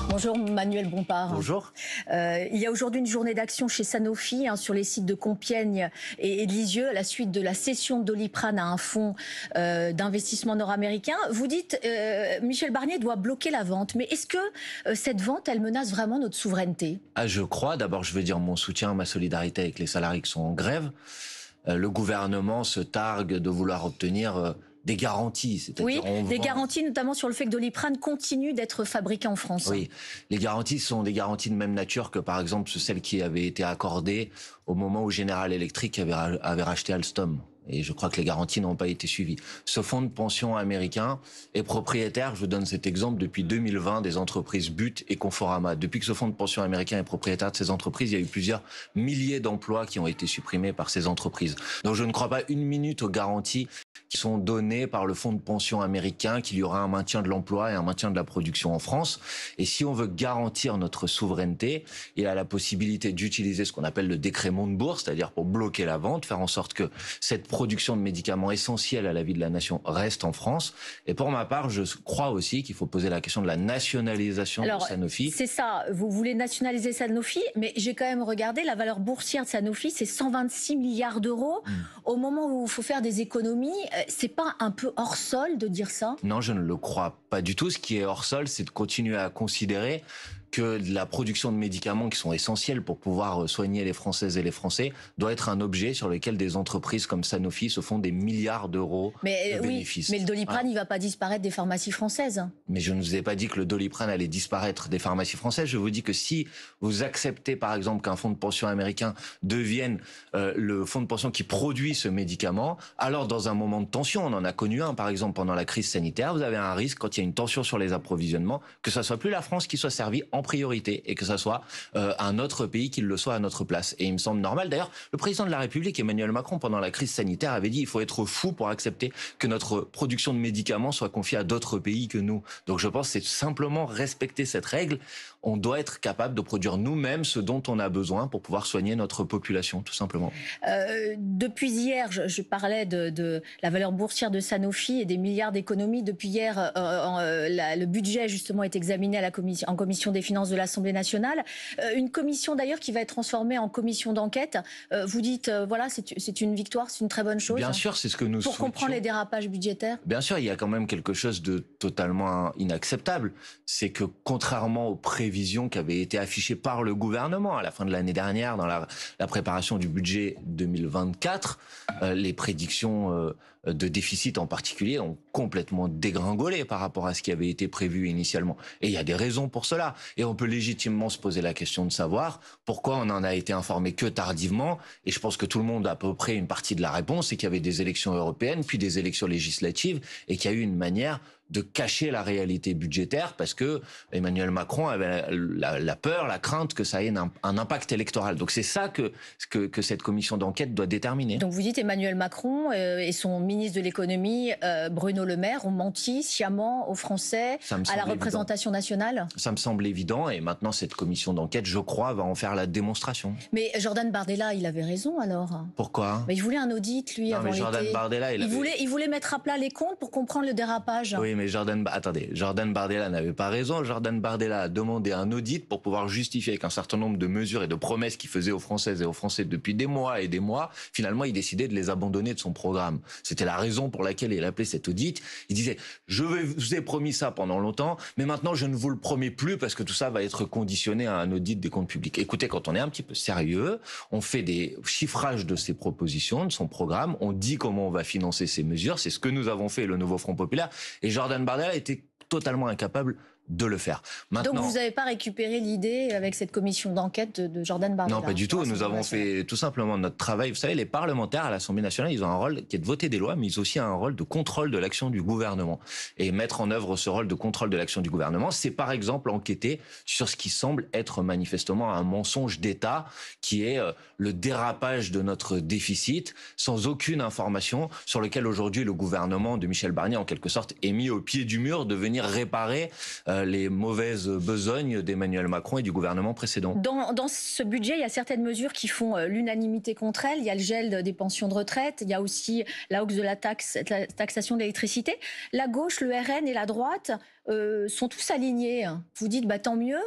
Bonjour Manuel Bompard. Bonjour. Il y a aujourd'hui une journée d'action chez Sanofi sur les sites de Compiègne et de Lisieux à la suite de la cession de Doliprane à un fonds d'investissement nord-américain. Vous dites Michel Barnier doit bloquer la vente, mais est-ce que cette vente, elle menace vraiment notre souveraineté? Je crois. D'abord, je veux dire mon soutien, ma solidarité avec les salariés qui sont en grève. Le gouvernement se targue de vouloir obtenir des garanties. Oui, des garanties notamment sur le fait que Doliprane continue d'être fabriqué en France. Oui, les garanties sont des garanties de même nature que par exemple celles qui avaient été accordées au moment où General Electric avait racheté Alstom. Et je crois que les garanties n'ont pas été suivies. Ce fonds de pension américain est propriétaire, je vous donne cet exemple, depuis 2020 des entreprises But et Conforama. Depuis que ce fonds de pension américain est propriétaire de ces entreprises, il y a eu plusieurs milliers d'emplois qui ont été supprimés par ces entreprises. Donc je ne crois pas une minute aux garanties qui sont données par le fonds de pension américain qu'il y aura un maintien de l'emploi et un maintien de la production en France. Et si on veut garantir notre souveraineté, il a la possibilité d'utiliser ce qu'on appelle le décret Montebourg, c'est-à-dire pour bloquer la vente, faire en sorte que cette production de médicaments essentiels à la vie de la nation reste en France. Et pour ma part, je crois aussi qu'il faut poser la question de la nationalisation de Sanofi. C'est ça, vous voulez nationaliser Sanofi, mais j'ai quand même regardé la valeur boursière de Sanofi, c'est 126 milliards d'euros. Au moment où il faut faire des économies, c'est pas un peu hors sol de dire ça? Non, je ne le crois pas du tout. Ce qui est hors sol, c'est de continuer à considérer que la production de médicaments qui sont essentiels pour pouvoir soigner les Françaises et les Français doit être un objet sur lequel des entreprises comme Sanofi se font des milliards d'euros de bénéfices. Mais le Doliprane, il va pas disparaître des pharmacies françaises. Mais je ne vous ai pas dit que le Doliprane allait disparaître des pharmacies françaises. Je vous dis que si vous acceptez, par exemple, qu'un fonds de pension américain devienne le fonds de pension qui produit ce médicament, alors dans un moment de tension, on en a connu un, par exemple, pendant la crise sanitaire, vous avez un risque, quand il y a une tension sur les approvisionnements, que ça soit plus la France qui soit servie en priorité et que ça soit un autre pays qui le soit à notre place. Et il me semble normal. D'ailleurs, le président de la République, Emmanuel Macron, pendant la crise sanitaire, avait dit il faut être fou pour accepter que notre production de médicaments soit confiée à d'autres pays que nous. Donc je pense que c'est simplement respecter cette règle. On doit être capable de produire nous-mêmes ce dont on a besoin pour pouvoir soigner notre population, tout simplement. Depuis hier, je parlais de la valeur boursière de Sanofi et des milliards d'économies. Depuis hier, le budget justement est examiné à en commission des finances de l'Assemblée nationale. Une commission d'ailleurs qui va être transformée en commission d'enquête. Vous dites, voilà, c'est une victoire, c'est une très bonne chose. Bien sûr, c'est ce que nous Pour comprendre les dérapages budgétaires. Bien sûr, il y a quand même quelque chose de totalement inacceptable. C'est que contrairement aux prévisions qui avaient été affichées par le gouvernement à la fin de l'année dernière dans la préparation du budget 2024, les prédictions de déficit en particulier ont complètement dégringolé par rapport à ce qui avait été prévu initialement. Et il y a des raisons pour cela. Et on peut légitimement se poser la question de savoir pourquoi on en a été informé que tardivement. Et je pense que tout le monde a à peu près une partie de la réponse, c'est qu'il y avait des élections européennes, puis des élections législatives, et qu'il y a eu une manière de cacher la réalité budgétaire parce que Emmanuel Macron avait la peur, la crainte que ça ait un impact électoral. Donc c'est ça que cette commission d'enquête doit déterminer. Donc vous dites Emmanuel Macron et son ministre de l'économie, Bruno Le Maire, ont menti sciemment aux Français, à la représentation nationale? Ça me semble évident et maintenant cette commission d'enquête, je crois, va en faire la démonstration. Mais Jordan Bardella, il avait raison alors. Pourquoi? Il voulait un audit, lui, avant l'été. Jordan Bardella, il voulait mettre à plat les comptes pour comprendre le dérapage. Oui, mais Jordan Bardella n'avait pas raison. Jordan Bardella a demandé un audit pour pouvoir justifier qu'un certain nombre de mesures et de promesses qu'il faisait aux Françaises et aux Français depuis des mois et des mois, finalement, il décidait de les abandonner de son programme. C'était la raison pour laquelle il appelait cet audit. Il disait, je vous ai promis ça pendant longtemps, mais maintenant je ne vous le promets plus parce que tout ça va être conditionné à un audit des comptes publics. Écoutez, quand on est un petit peu sérieux, on fait des chiffrages de ses propositions, de son programme, on dit comment on va financer ces mesures, c'est ce que nous avons fait, le Nouveau Front Populaire, et Jordan Bardella était totalement incapable de le faire. Maintenant, donc vous n'avez pas récupéré l'idée avec cette commission d'enquête de Jordan Bardella? Non, pas du tout. Nous avons fait tout simplement notre travail. Vous savez, les parlementaires à l'Assemblée nationale, ils ont un rôle qui est de voter des lois, mais ils ont aussi un rôle de contrôle de l'action du gouvernement. Et mettre en œuvre ce rôle de contrôle de l'action du gouvernement, c'est par exemple enquêter sur ce qui semble être manifestement un mensonge d'État, qui est le dérapage de notre déficit, sans aucune information, sur lequel aujourd'hui le gouvernement de Michel Barnier, en quelque sorte, est mis au pied du mur de venir réparer les mauvaises besognes d'Emmanuel Macron et du gouvernement précédent. Dans ce budget, il y a certaines mesures qui font l'unanimité contre elles. Il y a le gel des pensions de retraite, il y a aussi la hausse de la taxation de l'électricité. La gauche, le RN et la droite sont tous alignés. Vous dites, tant mieux,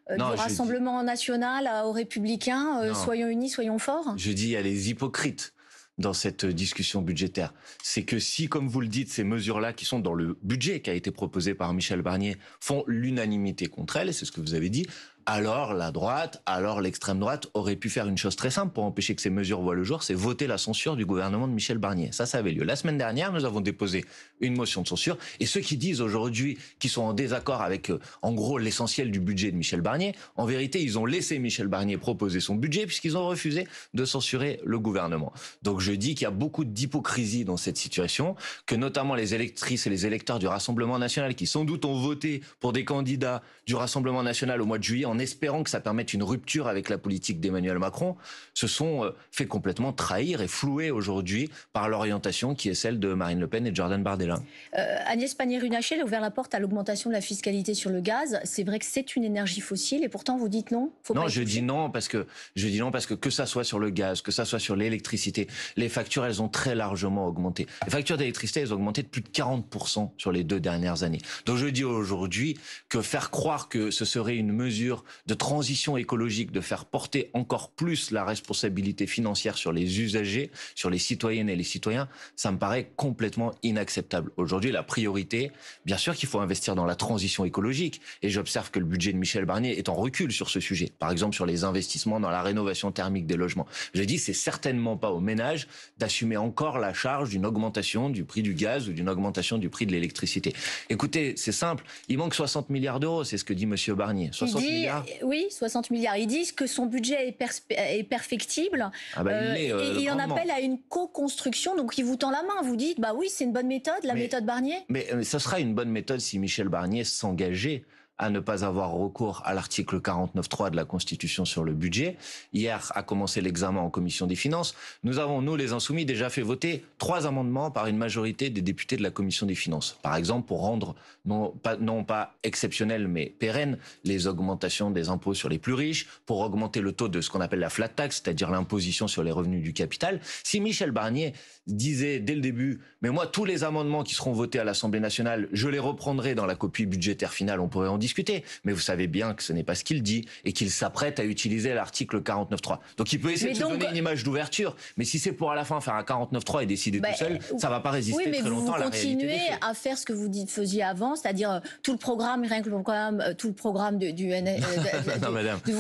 du Rassemblement national aux Républicains, soyons unis, soyons forts. Je dis, il y a les hypocrites dans cette discussion budgétaire. C'est que si, comme vous le dites, ces mesures-là qui sont dans le budget qui a été proposé par Michel Barnier font l'unanimité contre elles, et c'est ce que vous avez dit, alors la droite, alors l'extrême droite aurait pu faire une chose très simple pour empêcher que ces mesures voient le jour, c'est voter la censure du gouvernement de Michel Barnier. Ça avait lieu. La semaine dernière, nous avons déposé une motion de censure, et ceux qui disent aujourd'hui qu'ils sont en désaccord avec, en gros, l'essentiel du budget de Michel Barnier, en vérité, ils ont laissé Michel Barnier proposer son budget puisqu'ils ont refusé de censurer le gouvernement. Donc je dis qu'il y a beaucoup d'hypocrisie dans cette situation, que notamment les électrices et les électeurs du Rassemblement national, qui sans doute ont voté pour des candidats du Rassemblement national au mois de juillet, en espérant que ça permette une rupture avec la politique d'Emmanuel Macron, se sont fait complètement trahir et flouer aujourd'hui par l'orientation qui est celle de Marine Le Pen et de Jordan Bardella. Agnès Pannier-Runacher a ouvert la porte à l'augmentation de la fiscalité sur le gaz. C'est vrai que c'est une énergie fossile et pourtant vous dites non. Non, je dis non parce que ça soit sur le gaz, que ça soit sur l'électricité, les factures elles ont très largement augmenté. Les factures d'électricité elles ont augmenté de plus de 40% sur les 2 dernières années. Donc je dis aujourd'hui que faire croire que ce serait une mesure de transition écologique, de faire porter encore plus la responsabilité financière sur les usagers, sur les citoyennes et les citoyens, ça me paraît complètement inacceptable. Aujourd'hui, la priorité, bien sûr qu'il faut investir dans la transition écologique, et j'observe que le budget de Michel Barnier est en recul sur ce sujet. Par exemple, sur les investissements dans la rénovation thermique des logements. Je dis, c'est certainement pas aux ménages d'assumer encore la charge d'une augmentation du prix du gaz ou d'une augmentation du prix de l'électricité. Écoutez, c'est simple, il manque 60 milliards d'euros, c'est ce que dit Monsieur Barnier. 60 milliards. Oui, 60 milliards. Ils disent que son budget est perfectible. Il en appelle à une co-construction. Donc il vous tend la main. Vous dites, oui, c'est une bonne méthode, la méthode Barnier. Mais ce sera une bonne méthode si Michel Barnier s'engageait à ne pas avoir recours à l'article 49.3 de la Constitution sur le budget. Hier a commencé l'examen en commission des finances. Nous avons, nous les Insoumis, déjà fait voter 3 amendements par une majorité des députés de la commission des finances. Par exemple, pour rendre non pas exceptionnel mais pérenne les augmentations des impôts sur les plus riches, pour augmenter le taux de ce qu'on appelle la flat tax, c'est-à-dire l'imposition sur les revenus du capital. Si Michel Barnier disait dès le début, mais moi tous les amendements qui seront votés à l'Assemblée nationale, je les reprendrai dans la copie budgétaire finale, on pourrait en discuter. Mais vous savez bien que ce n'est pas ce qu'il dit et qu'il s'apprête à utiliser l'article 49.3. Donc il peut essayer de se donner une image d'ouverture, mais si c'est pour à la fin faire un 49.3 et décider tout seul, ça va pas résister très longtemps à la réalité des faits. Oui, mais vous continuez à faire ce que vous faisiez avant, c'est-à-dire tout le programme, rien que le programme, tout le programme du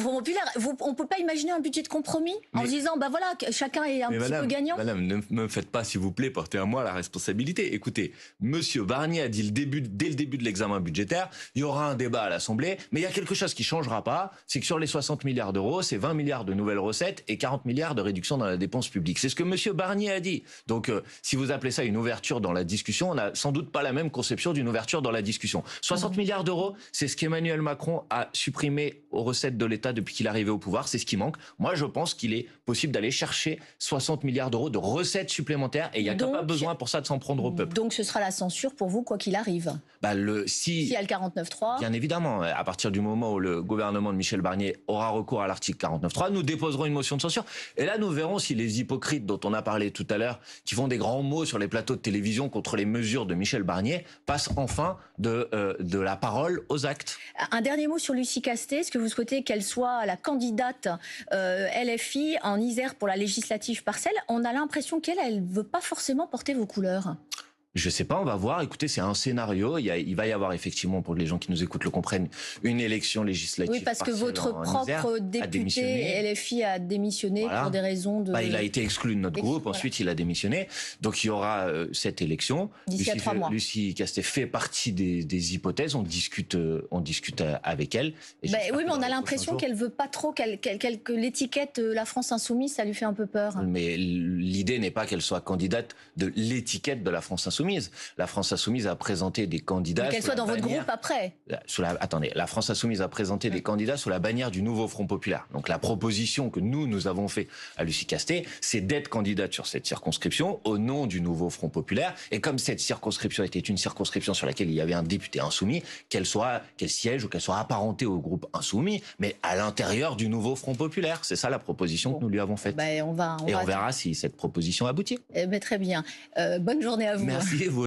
Front populaire. On peut pas imaginer un budget de compromis en se disant, voilà, chacun est un petit peu gagnant. Madame, ne me faites pas, s'il vous plaît, porter à moi la responsabilité. Écoutez, Monsieur Barnier a dit dès le début de l'examen budgétaire, il y aura un débat à l'Assemblée, mais il y a quelque chose qui changera pas, c'est que sur les 60 milliards d'euros, c'est 20 milliards de nouvelles recettes et 40 milliards de réduction dans la dépense publique. C'est ce que Monsieur Barnier a dit. Donc, si vous appelez ça une ouverture dans la discussion, on n'a sans doute pas la même conception d'une ouverture dans la discussion. 60 milliards d'euros, c'est ce qu'Emmanuel Macron a supprimé aux recettes de l'État depuis qu'il est arrivé au pouvoir, c'est ce qui manque. Moi, je pense qu'il est possible d'aller chercher 60 milliards d'euros de recettes supplémentaires et il n'y a pas besoin pour ça de s'en prendre au peuple. Donc ce sera la censure pour vous, quoi qu'il arrive. S'il y a le 49.3. Bien évidemment, à partir du moment où le gouvernement de Michel Barnier aura recours à l'article 49.3, nous déposerons une motion de censure. Et là, nous verrons si les hypocrites dont on a parlé tout à l'heure, qui font des grands mots sur les plateaux de télévision contre les mesures de Michel Barnier, passent enfin de la parole aux actes. Un dernier mot sur Lucie Castet. Est-ce que vous souhaitez qu'elle soit la candidate LFI en Isère pour la législative partielle? On a l'impression qu'elle ne veut pas forcément porter vos couleurs. Je sais pas, on va voir. Écoutez, c'est un scénario. Il va y avoir effectivement, pour les gens qui nous écoutent le comprennent, une élection législative. Oui, parce que votre propre député LFI a démissionné pour des raisons de... il a été exclu de notre groupe, ensuite il a démissionné. Donc il y aura cette élection. D'ici à 3 mois. Lucie Castet fait partie des hypothèses. On discute avec elle. Oui, mais on a l'impression qu'elle veut pas trop, que l'étiquette La France Insoumise, ça lui fait un peu peur. Mais l'idée n'est pas qu'elle soit candidate de l'étiquette de La France Insoumise. Insoumise. La France Insoumise a présenté des candidats. Qu'elle soit dans votre groupe après. Attendez, la France Insoumise a présenté des candidats sous la bannière du nouveau Front Populaire. Donc la proposition que nous avons fait à Lucie Castet, c'est d'être candidate sur cette circonscription au nom du nouveau Front Populaire. Et comme cette circonscription était une circonscription sur laquelle il y avait un député insoumis, qu'elle siège ou qu'elle soit apparentée au groupe insoumis, mais à l'intérieur du nouveau Front Populaire. C'est ça la proposition que nous lui avons faite. On verra si cette proposition aboutit. Très bien. Bonne journée à vous. Merci.